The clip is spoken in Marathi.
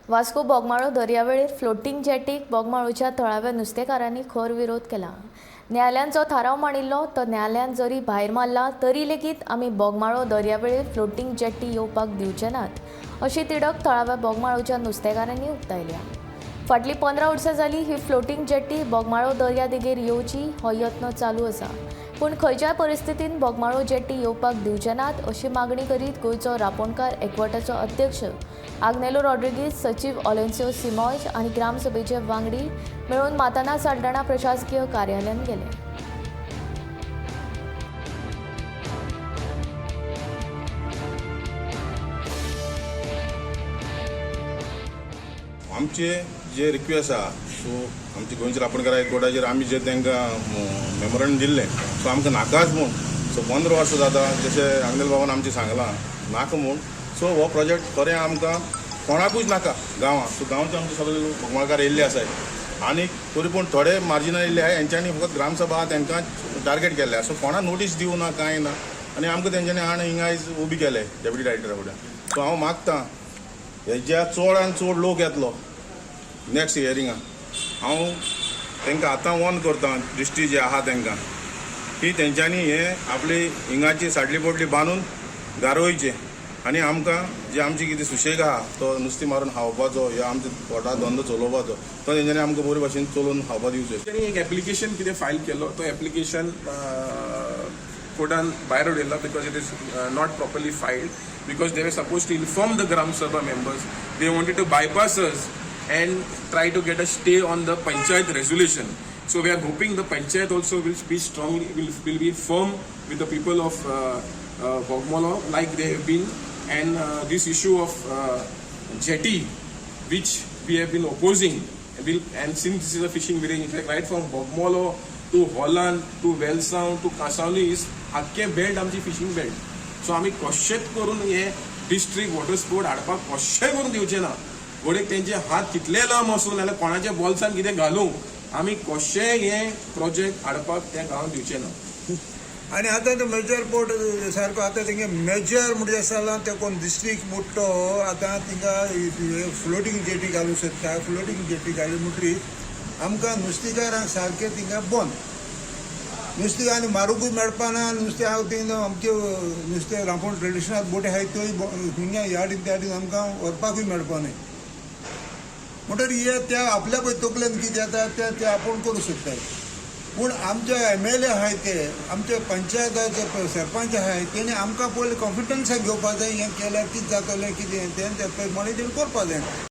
वास्को बोगमाळो दर्यावेळेर फ्लोटिंग जेटीक बोगमाळोच्या थळाव्या नुस्तेकारांनी खर विरोध केला। न्यायालयान जो थाराव मांडिल्लो तो न्यायालयान जरी भायर मारला तरी लेगीत आमी बोगमाळो दर्यावेळेर फ्लोटिंग जेटी येवपाक दिवचे नात अशी तिडक थळाव्या बोगमाळोच्या नुस्तेकारांनी उक्तायल्या। फाटली 15 वर्सां जाली ही फ्लोटिंग जेटी बोगमाळो दर्या देगेर येवची हो यत्न चालू आसा, पूण खंयच्याय परिस्थितीन बोगमाळो जेटी येवपाक दिवचे नात अशी मागणी करीत गोंयचो रांपोणकार एकवटाचो अध्यक्ष आग्नेलो रॉड्रिगीज, सचिव ऑलेन्सियो सिमॉयज आनी ग्रामसभेचे वांगडी मेळून माताना साड्डाणा प्रशासकीय कार्यालयान गेले। आमचे जे रिक्वेस्ट आहा सो आमचे गोंयचे रांपोणकार एकवटाचेर आमी जे तांकां मेमोरंडम दिल्लें सो आमकां नाकाच म्हूण सो 15 वर्सां जाता जशें आग्नेल बाबान आमचें सांगलां नाका म्हूण सो हो प्रोजेक्ट खरें आमकां कोणाकूच नाका गांवां सो गांवचे आमचे सगळे बोगमाळकार येयल्ले आसात आनी तरी पूण थोडे मार्जिनल येयल्ले आहाय हेंच्यांनी फकत ग्रामसभा तांकां टार्गेट केल्ले सो कोणा नोटीस दिवं ना कांय ना आनी आमकां तेंच्यांनी हांण हिंगा आयज उबी केले डेप्युटी डायरेक्टरा फुड्यान सो हांव मागतां हेज्या चडांत चड लोक येतलो नेक्स्ट हियरिंगाक हांव तांकां आतां वॉर्न करता दिश्टी जे आहा तांकां की तेंच्यांनी हे आपली हिंगाची साडली पोटली बांदून गारोवचें आनी आमकां जे आमची कितें सुशेग आहा तो नुस्तें मारून खावपाचो या आमच्या पोटा धंदो चलोवपाचो तो तेंच्यांनी आमकां बरे भाशेन चलोवन खावपा दिवचें। त्यांनी एक एप्लिकेशन कितें फायल केलो तो एप्लिकेशन कोर्टान भायर उडयला because it is not properly filed because they were supposed to inform the gram sabha members they wanted to bypass us and try to get a stay on the panchayat resolution. So we are hoping the panchayat also will be strongly will be firm with the people of Bogmalo like they have been, and this issue of jetty which we have been opposing and since this is a fishing village, in fact right from Bogmalo to Holland to Wellsound to Kasauly is आख्खे बेल्ट आमची फिशिंग बेल्ट सो आमी कशेंच करून हे डिस्ट्रिक्ट वॉटर स्पोर्ट हाडपाक कशें करून दिवचे ना गोडेक तेंचे हात कितले लांब आसूं नाल्यार कोणाच्या बॉल्सान कितें घालूं आमी कशें हे प्रोजेक्ट हाडपाक त्या गांवांत दिवचे ना। आनी आतां तो मेजर पोर्ट सारको आतां तेंगे मेजर म्हणजे आसा ते कोण डिस्ट्रिक्ट मोठो आतां तिंगा फ्लोटींग जेटी घालूंक सोदता फ्लोटींग जेटी घाली म्हणटरीच आमकां नुस्तेकारांक सारकें तिंगा बंद नुस्तें आनी मारूंकूय मेळपाना नुस्तें हांव थिंग आमचे नुस्तें रांपोण ट्रेडिशनल बोटी आहाय थंय हिंगा याडीन त्याडीन आमकां व्हरपाकूय मेळपा न्हय म्हणटरी हे त्या आपल्या पळय तकलेन कितें जाता ते आपूण करूं सोदताय पूण आमचे MLA आहाय ते आमचे पंचायताचे सरपंच आहाय तेणी आमकां पयलीं कॉन्फिडन्साक घेवपा जाय हें केल्यार कितें जातलें कितें तें मणितें करपा जाय।